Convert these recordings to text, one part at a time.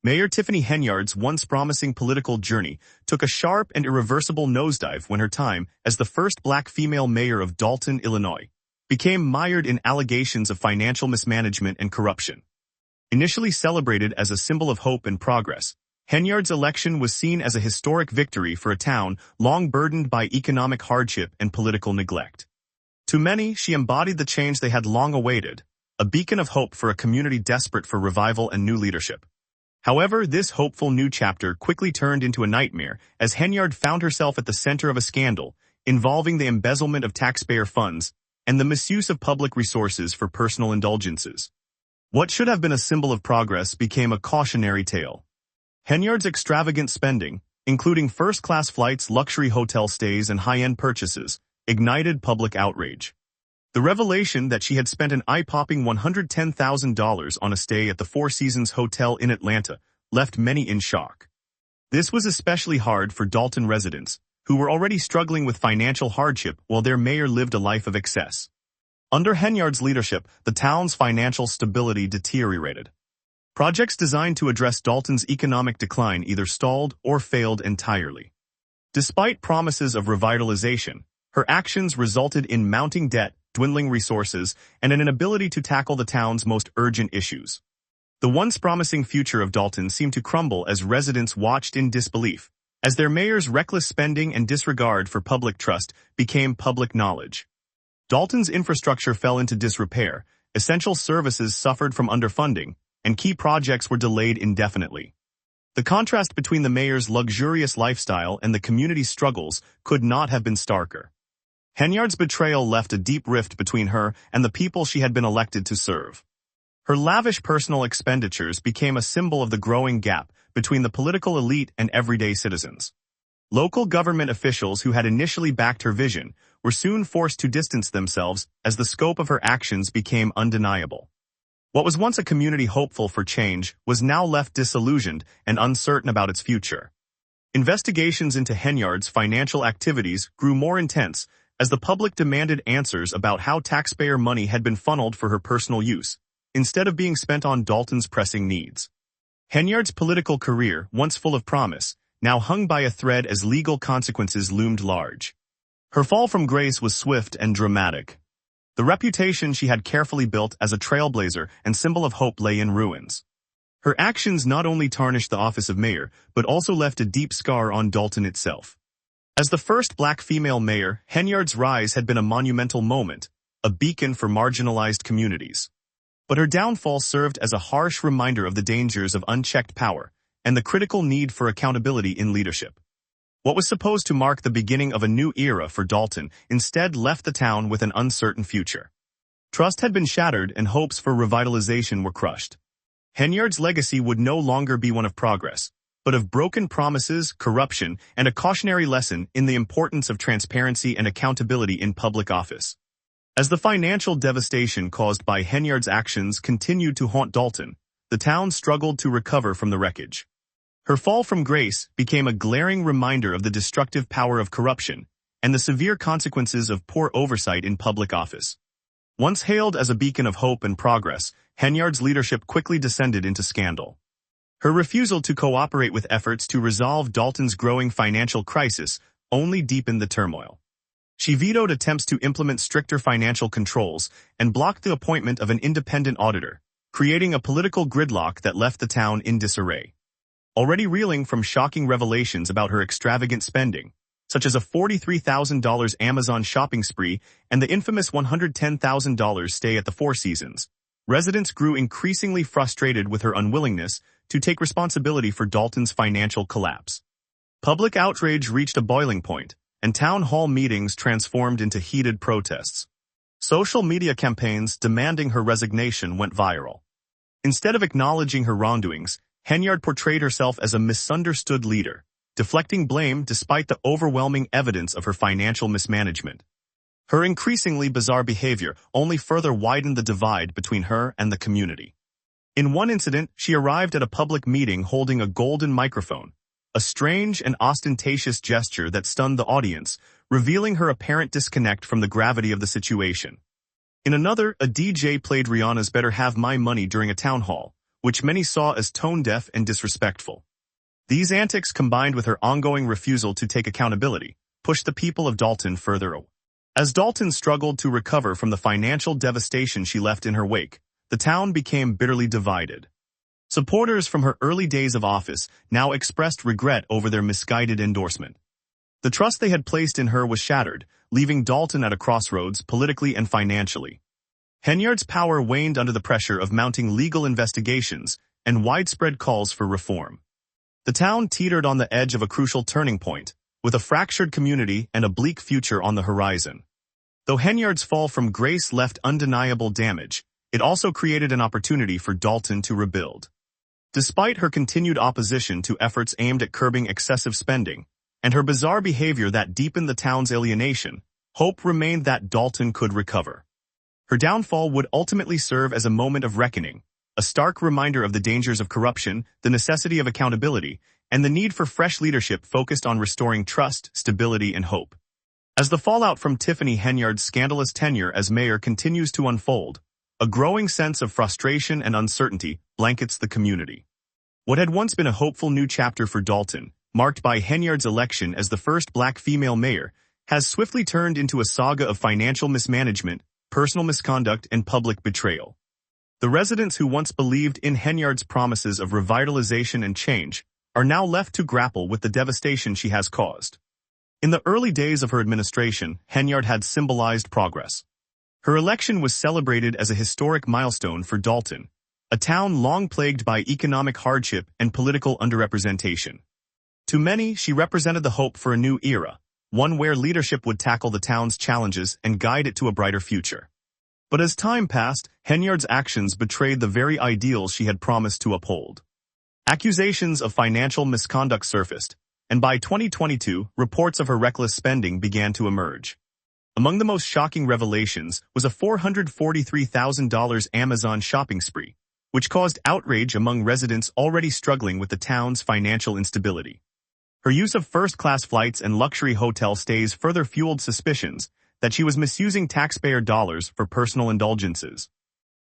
Mayor Tiffany Henyard's once promising political journey took a sharp and irreversible nosedive when her time as the first black female mayor of Dalton, Illinois, became mired in allegations of financial mismanagement and corruption. Initially celebrated as a symbol of hope and progress, Henyard's election was seen as a historic victory for a town long burdened by economic hardship and political neglect. To many, she embodied the change they had long awaited, a beacon of hope for a community desperate for revival and new leadership. However, this hopeful new chapter quickly turned into a nightmare as Henyard found herself at the center of a scandal involving the embezzlement of taxpayer funds and the misuse of public resources for personal indulgences. What should have been a symbol of progress became a cautionary tale. Henyard's extravagant spending, including first-class flights, luxury hotel stays, and high-end purchases, ignited public outrage. The revelation that she had spent an eye-popping $110,000 on a stay at the Four Seasons Hotel in Atlanta left many in shock. This was especially hard for Dalton residents, who were already struggling with financial hardship while their mayor lived a life of excess. Under Henyard's leadership, the town's financial stability deteriorated. Projects designed to address Dalton's economic decline either stalled or failed entirely. Despite promises of revitalization, her actions resulted in mounting debt, dwindling resources, and an inability to tackle the town's most urgent issues. The once promising future of Dalton seemed to crumble as residents watched in disbelief, as their mayor's reckless spending and disregard for public trust became public knowledge. Dalton's infrastructure fell into disrepair, essential services suffered from underfunding, and key projects were delayed indefinitely. The contrast between the mayor's luxurious lifestyle and the community's struggles could not have been starker. Henyard's betrayal left a deep rift between her and the people she had been elected to serve. Her lavish personal expenditures became a symbol of the growing gap between the political elite and everyday citizens. Local government officials who had initially backed her vision were soon forced to distance themselves as the scope of her actions became undeniable. What was once a community hopeful for change was now left disillusioned and uncertain about its future. Investigations into Henyard's financial activities grew more intense as the public demanded answers about how taxpayer money had been funneled for her personal use, instead of being spent on Dalton's pressing needs. Henyard's political career, once full of promise, now hung by a thread as legal consequences loomed large. Her fall from grace was swift and dramatic. The reputation she had carefully built as a trailblazer and symbol of hope lay in ruins. Her actions not only tarnished the office of mayor, but also left a deep scar on Dalton itself. As the first black female mayor, Henyard's rise had been a monumental moment, a beacon for marginalized communities. But her downfall served as a harsh reminder of the dangers of unchecked power and the critical need for accountability in leadership. What was supposed to mark the beginning of a new era for Dalton instead left the town with an uncertain future. Trust had been shattered and hopes for revitalization were crushed. Henyard's legacy would no longer be one of progress, but of broken promises, corruption, and a cautionary lesson in the importance of transparency and accountability in public office. As the financial devastation caused by Henyard's actions continued to haunt Dalton, the town struggled to recover from the wreckage. Her fall from grace became a glaring reminder of the destructive power of corruption and the severe consequences of poor oversight in public office. Once hailed as a beacon of hope and progress, Henyard's leadership quickly descended into scandal. Her refusal to cooperate with efforts to resolve Dalton's growing financial crisis only deepened the turmoil. She vetoed attempts to implement stricter financial controls and blocked the appointment of an independent auditor, creating a political gridlock that left the town in disarray. Already reeling from shocking revelations about her extravagant spending, such as a $43,000 Amazon shopping spree and the infamous $110,000 stay at the Four Seasons, residents grew increasingly frustrated with her unwillingness to take responsibility for Dalton's financial collapse. Public outrage reached a boiling point, and town hall meetings transformed into heated protests. Social media campaigns demanding her resignation went viral. Instead of acknowledging her wrongdoings, Henyard portrayed herself as a misunderstood leader, deflecting blame despite the overwhelming evidence of her financial mismanagement. Her increasingly bizarre behavior only further widened the divide between her and the community. In one incident, she arrived at a public meeting holding a golden microphone, a strange and ostentatious gesture that stunned the audience, revealing her apparent disconnect from the gravity of the situation. In another, a DJ played Rihanna's Better Have My Money during a town hall, which many saw as tone-deaf and disrespectful. These antics, combined with her ongoing refusal to take accountability, pushed the people of Dalton further away. As Dalton struggled to recover from the financial devastation she left in her wake, the town became bitterly divided. Supporters from her early days of office now expressed regret over their misguided endorsement. The trust they had placed in her was shattered, leaving Dalton at a crossroads politically and financially. Henyard's power waned under the pressure of mounting legal investigations and widespread calls for reform. The town teetered on the edge of a crucial turning point, with a fractured community and a bleak future on the horizon. Though Henyard's fall from grace left undeniable damage, it also created an opportunity for Dalton to rebuild. Despite her continued opposition to efforts aimed at curbing excessive spending, and her bizarre behavior that deepened the town's alienation, hope remained that Dalton could recover. Her downfall would ultimately serve as a moment of reckoning, a stark reminder of the dangers of corruption, the necessity of accountability, and the need for fresh leadership focused on restoring trust, stability, and hope. As the fallout from Tiffany Henyard's scandalous tenure as mayor continues to unfold, a growing sense of frustration and uncertainty blankets the community. What had once been a hopeful new chapter for Dalton, marked by Henyard's election as the first black female mayor, has swiftly turned into a saga of financial mismanagement, personal misconduct, and public betrayal. The residents who once believed in Henyard's promises of revitalization and change are now left to grapple with the devastation she has caused. In the early days of her administration, Henyard had symbolized progress. Her election was celebrated as a historic milestone for Dalton, a town long plagued by economic hardship and political underrepresentation. To many, she represented the hope for a new era, one where leadership would tackle the town's challenges and guide it to a brighter future. But as time passed, Henyard's actions betrayed the very ideals she had promised to uphold. Accusations of financial misconduct surfaced, and by 2022, reports of her reckless spending began to emerge. Among the most shocking revelations was a $443,000 Amazon shopping spree, which caused outrage among residents already struggling with the town's financial instability. Her use of first-class flights and luxury hotel stays further fueled suspicions that she was misusing taxpayer dollars for personal indulgences.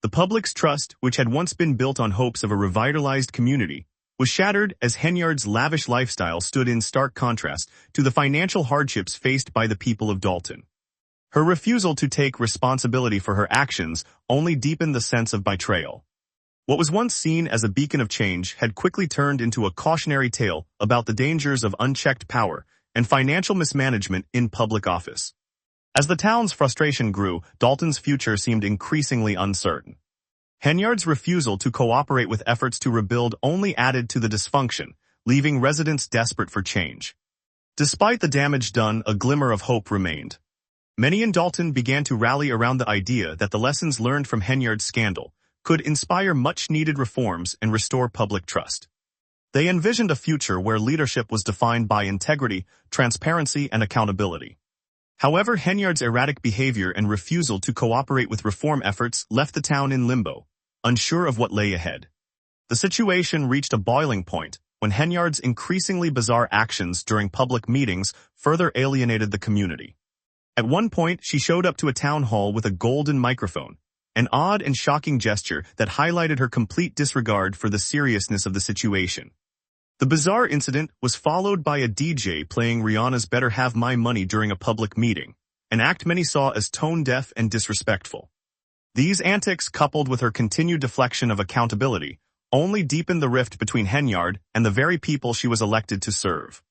The public's trust, which had once been built on hopes of a revitalized community, was shattered as Henyard's lavish lifestyle stood in stark contrast to the financial hardships faced by the people of Dalton. Her refusal to take responsibility for her actions only deepened the sense of betrayal. What was once seen as a beacon of change had quickly turned into a cautionary tale about the dangers of unchecked power and financial mismanagement in public office. As the town's frustration grew, Dalton's future seemed increasingly uncertain. Henyard's refusal to cooperate with efforts to rebuild only added to the dysfunction, leaving residents desperate for change. Despite the damage done, a glimmer of hope remained. Many in Dalton began to rally around the idea that the lessons learned from Henyard's scandal could inspire much-needed reforms and restore public trust. They envisioned a future where leadership was defined by integrity, transparency, and accountability. However, Henyard's erratic behavior and refusal to cooperate with reform efforts left the town in limbo, unsure of what lay ahead. The situation reached a boiling point when Henyard's increasingly bizarre actions during public meetings further alienated the community. At one point, she showed up to a town hall with a golden microphone, an odd and shocking gesture that highlighted her complete disregard for the seriousness of the situation. The bizarre incident was followed by a DJ playing Rihanna's Better Have My Money during a public meeting, an act many saw as tone-deaf and disrespectful. These antics, coupled with her continued deflection of accountability, only deepened the rift between Henyard and the very people she was elected to serve.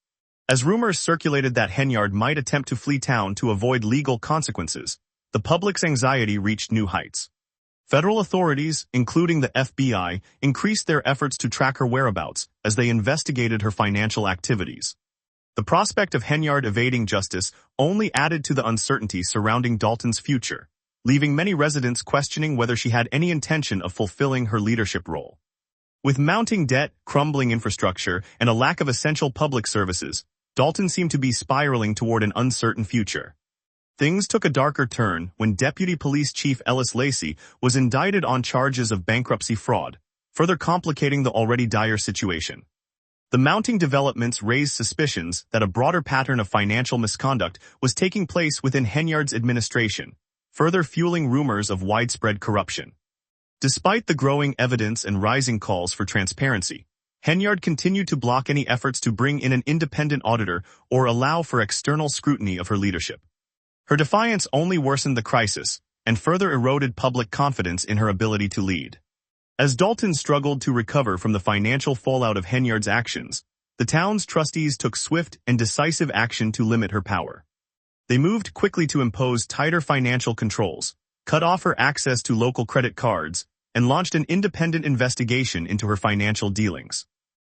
As rumors circulated that Henyard might attempt to flee town to avoid legal consequences, the public's anxiety reached new heights. Federal authorities, including the FBI, increased their efforts to track her whereabouts as they investigated her financial activities. The prospect of Henyard evading justice only added to the uncertainty surrounding Dalton's future, leaving many residents questioning whether she had any intention of fulfilling her leadership role. With mounting debt, crumbling infrastructure, and a lack of essential public services, Dalton seemed to be spiraling toward an uncertain future. Things took a darker turn when Deputy Police Chief Ellis Lacey was indicted on charges of bankruptcy fraud, further complicating the already dire situation. The mounting developments raised suspicions that a broader pattern of financial misconduct was taking place within Henyard's administration, further fueling rumors of widespread corruption. Despite the growing evidence and rising calls for transparency, Henyard continued to block any efforts to bring in an independent auditor or allow for external scrutiny of her leadership. Her defiance only worsened the crisis and further eroded public confidence in her ability to lead. As Dalton struggled to recover from the financial fallout of Henyard's actions, the town's trustees took swift and decisive action to limit her power. They moved quickly to impose tighter financial controls, cut off her access to local credit cards, and launched an independent investigation into her financial dealings.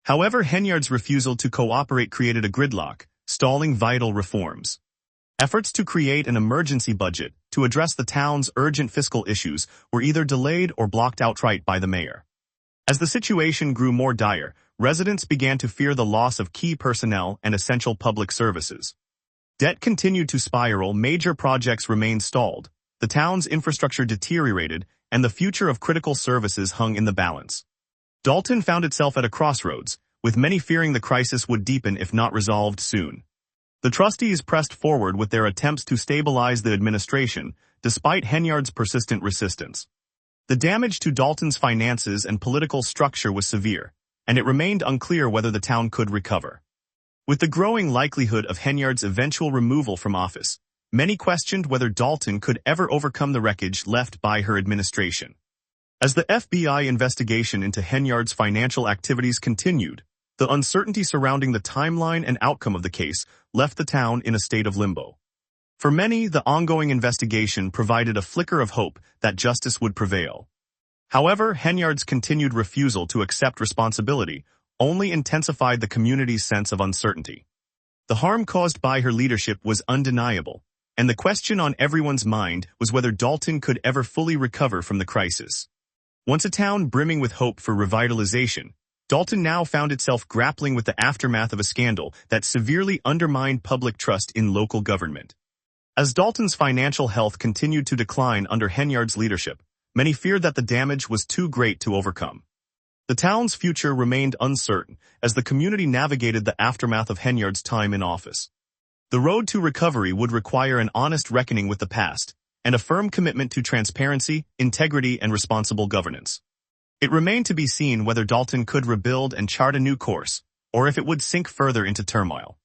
However, Henyard's refusal to cooperate created a gridlock, stalling vital reforms. Efforts to create an emergency budget to address the town's urgent fiscal issues were either delayed or blocked outright by the mayor. As the situation grew more dire, residents began to fear the loss of key personnel and essential public services. Debt continued to spiral, major projects remained stalled, the town's infrastructure deteriorated, and the future of critical services hung in the balance. Dalton found itself at a crossroads, with many fearing the crisis would deepen if not resolved soon. The trustees pressed forward with their attempts to stabilize the administration, despite Henyard's persistent resistance. The damage to Dalton's finances and political structure was severe, and it remained unclear whether the town could recover. With the growing likelihood of Henyard's eventual removal from office, many questioned whether Dalton could ever overcome the wreckage left by her administration. As the FBI investigation into Henyard's financial activities continued, the uncertainty surrounding the timeline and outcome of the case left the town in a state of limbo. For many, the ongoing investigation provided a flicker of hope that justice would prevail. However, Henyard's continued refusal to accept responsibility only intensified the community's sense of uncertainty. The harm caused by her leadership was undeniable, and the question on everyone's mind was whether Dalton could ever fully recover from the crisis. Once a town brimming with hope for revitalization, Dalton now found itself grappling with the aftermath of a scandal that severely undermined public trust in local government. As Dalton's financial health continued to decline under Henyard's leadership, many feared that the damage was too great to overcome. The town's future remained uncertain as the community navigated the aftermath of Henyard's time in office. The road to recovery would require an honest reckoning with the past and a firm commitment to transparency, integrity, and responsible governance. It remained to be seen whether Dalton could rebuild and chart a new course, or if it would sink further into turmoil.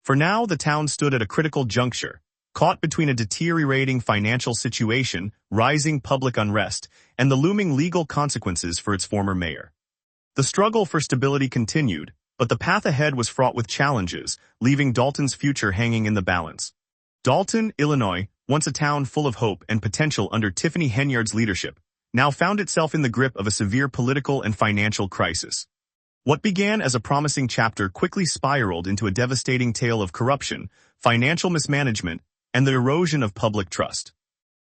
For now, the town stood at a critical juncture, caught between a deteriorating financial situation, rising public unrest, and the looming legal consequences for its former mayor. The struggle for stability continued, but the path ahead was fraught with challenges, leaving Dalton's future hanging in the balance. Dalton, Illinois, once a town full of hope and potential under Tiffany Henyard's leadership, now found itself in the grip of a severe political and financial crisis. What began as a promising chapter quickly spiraled into a devastating tale of corruption, financial mismanagement, and the erosion of public trust.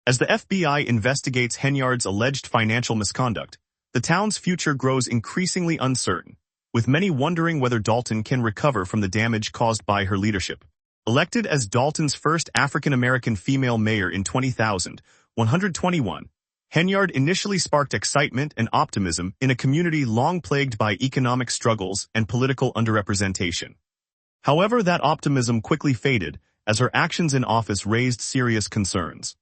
As the FBI investigates Henyard's alleged financial misconduct, the town's future grows increasingly uncertain, with many wondering whether Dalton can recover from the damage caused by her leadership. Elected as Dalton's first African-American female mayor in 20,121, Henyard initially sparked excitement and optimism in a community long plagued by economic struggles and political underrepresentation. However, that optimism quickly faded as her actions in office raised serious concerns.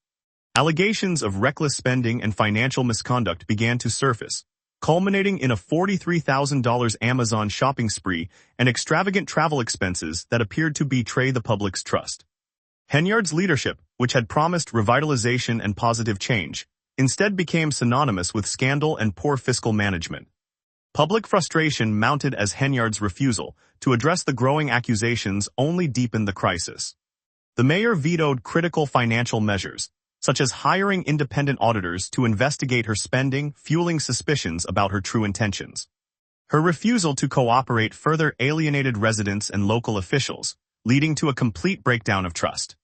Allegations of reckless spending and financial misconduct began to surface, culminating in a $43,000 Amazon shopping spree and extravagant travel expenses that appeared to betray the public's trust. Henyard's leadership, which had promised revitalization and positive change, instead became synonymous with scandal and poor fiscal management. Public frustration mounted as Henyard's refusal to address the growing accusations only deepened the crisis. The mayor vetoed critical financial measures, such as hiring independent auditors to investigate her spending, fueling suspicions about her true intentions. Her refusal to cooperate further alienated residents and local officials, leading to a complete breakdown of trust.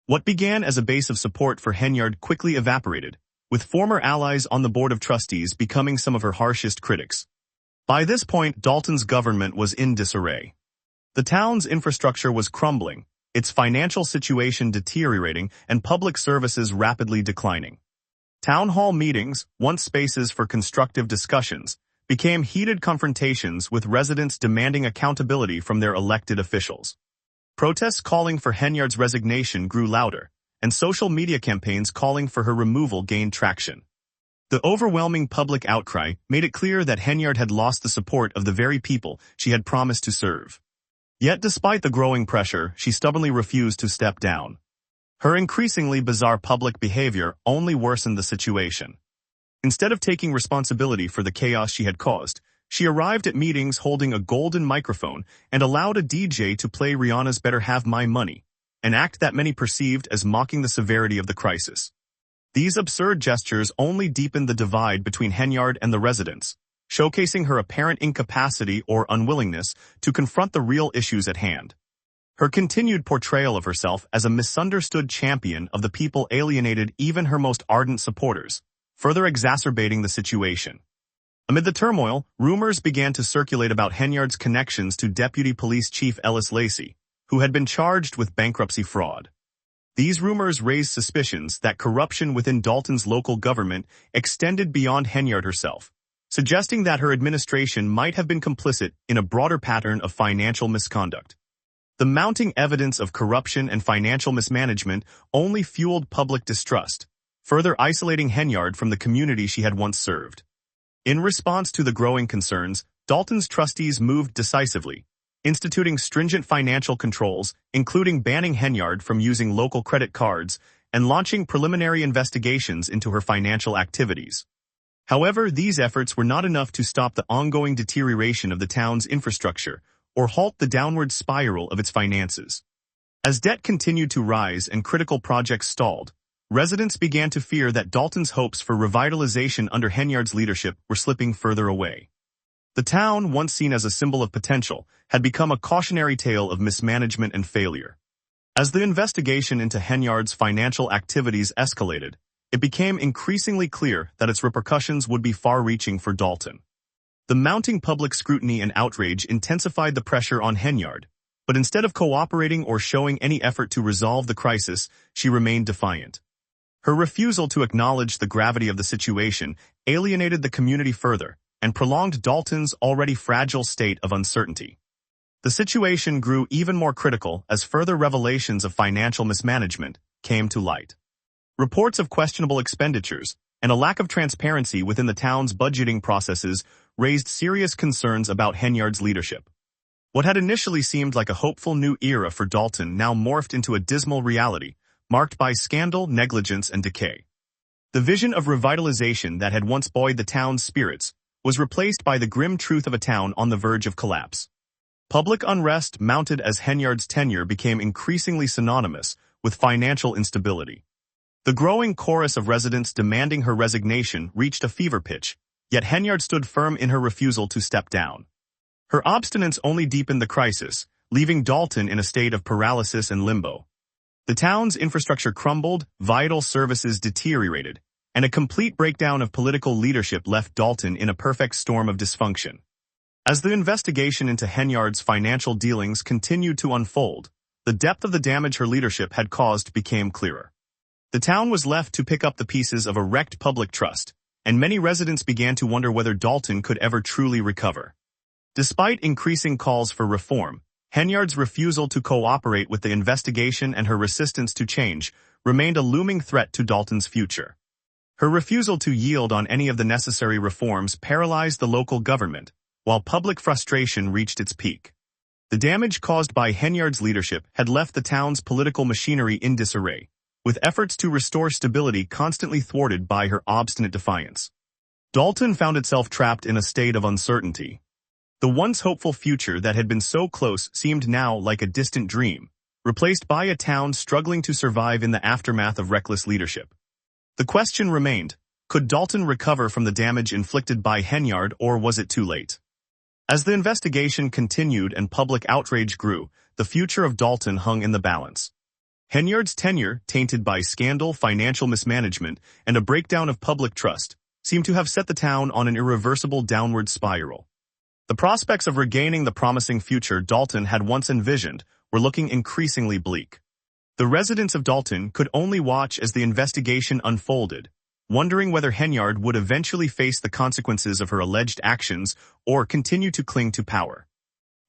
What began as a base of support for Henyard quickly evaporated, with former allies on the board of trustees becoming some of her harshest critics. By this point, Dalton's government was in disarray. The town's infrastructure was crumbling, its financial situation deteriorating, and public services rapidly declining. Town hall meetings, once spaces for constructive discussions, became heated confrontations with residents demanding accountability from their elected officials. Protests calling for Henyard's resignation grew louder, and social media campaigns calling for her removal gained traction. The overwhelming public outcry made it clear that Henyard had lost the support of the very people she had promised to serve. Yet despite the growing pressure, she stubbornly refused to step down. Her increasingly bizarre public behavior only worsened the situation. Instead of taking responsibility for the chaos she had caused, she arrived at meetings holding a golden microphone and allowed a DJ to play Rihanna's Better Have My Money, an act that many perceived as mocking the severity of the crisis. These absurd gestures only deepened the divide between Henyard and the residents, showcasing her apparent incapacity or unwillingness to confront the real issues at hand. Her continued portrayal of herself as a misunderstood champion of the people alienated even her most ardent supporters, further exacerbating the situation. Amid the turmoil, rumors began to circulate about Henyard's connections to Deputy Police Chief Ellis Lacey, who had been charged with bankruptcy fraud. These rumors raised suspicions that corruption within Dalton's local government extended beyond Henyard herself, suggesting that her administration might have been complicit in a broader pattern of financial misconduct. The mounting evidence of corruption and financial mismanagement only fueled public distrust, further isolating Henyard from the community she had once served. In response to the growing concerns, Dalton's trustees moved decisively, instituting stringent financial controls, including banning Henyard from using local credit cards and launching preliminary investigations into her financial activities. However, these efforts were not enough to stop the ongoing deterioration of the town's infrastructure or halt the downward spiral of its finances. As debt continued to rise and critical projects stalled, residents began to fear that Dalton's hopes for revitalization under Henyard's leadership were slipping further away. The town, once seen as a symbol of potential, had become a cautionary tale of mismanagement and failure. As the investigation into Henyard's financial activities escalated, it became increasingly clear that its repercussions would be far-reaching for Dalton. The mounting public scrutiny and outrage intensified the pressure on Henyard, but instead of cooperating or showing any effort to resolve the crisis, she remained defiant. Her refusal to acknowledge the gravity of the situation alienated the community further and prolonged Dalton's already fragile state of uncertainty. The situation grew even more critical as further revelations of financial mismanagement came to light. Reports of questionable expenditures and a lack of transparency within the town's budgeting processes raised serious concerns about Henyard's leadership. What had initially seemed like a hopeful new era for Dalton now morphed into a dismal reality, marked by scandal, negligence, and decay. The vision of revitalization that had once buoyed the town's spirits was replaced by the grim truth of a town on the verge of collapse. Public unrest mounted as Henyard's tenure became increasingly synonymous with financial instability. The growing chorus of residents demanding her resignation reached a fever pitch, yet Henyard stood firm in her refusal to step down. Her obstinance only deepened the crisis, leaving Dalton in a state of paralysis and limbo. The town's infrastructure crumbled, vital services deteriorated, and a complete breakdown of political leadership left Dalton in a perfect storm of dysfunction. As the investigation into Henyard's financial dealings continued to unfold, the depth of the damage her leadership had caused became clearer. The town was left to pick up the pieces of a wrecked public trust, and many residents began to wonder whether Dalton could ever truly recover. Despite increasing calls for reform, Henyard's refusal to cooperate with the investigation and her resistance to change remained a looming threat to Dalton's future. Her refusal to yield on any of the necessary reforms paralyzed the local government, while public frustration reached its peak. The damage caused by Henyard's leadership had left the town's political machinery in disarray, with efforts to restore stability constantly thwarted by her obstinate defiance. Dalton found itself trapped in a state of uncertainty. The once hopeful future that had been so close seemed now like a distant dream, replaced by a town struggling to survive in the aftermath of reckless leadership. The question remained, could Dalton recover from the damage inflicted by Henyard, or was it too late? As the investigation continued and public outrage grew, the future of Dalton hung in the balance. Henyard's tenure, tainted by scandal, financial mismanagement, and a breakdown of public trust, seemed to have set the town on an irreversible downward spiral. The prospects of regaining the promising future Dalton had once envisioned were looking increasingly bleak. The residents of Dalton could only watch as the investigation unfolded, wondering whether Henyard would eventually face the consequences of her alleged actions or continue to cling to power.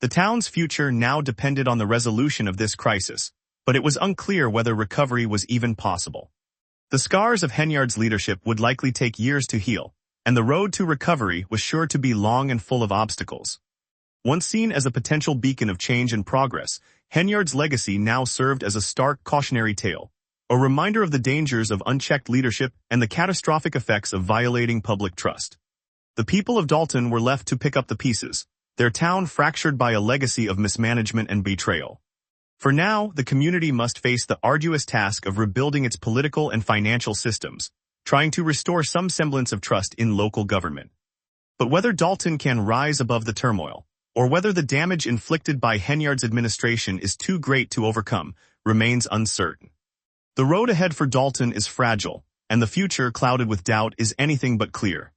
The town's future now depended on the resolution of this crisis, but it was unclear whether recovery was even possible. The scars of Henyard's leadership would likely take years to heal, and the road to recovery was sure to be long and full of obstacles. Once seen as a potential beacon of change and progress, Henyard's legacy now served as a stark cautionary tale, a reminder of the dangers of unchecked leadership and the catastrophic effects of violating public trust. The people of Dalton were left to pick up the pieces, their town fractured by a legacy of mismanagement and betrayal. For now, the community must face the arduous task of rebuilding its political and financial systems, trying to restore some semblance of trust in local government. But whether Dalton can rise above the turmoil, or whether the damage inflicted by Henyard's administration is too great to overcome, remains uncertain. The road ahead for Dalton is fragile, and the future clouded with doubt is anything but clear.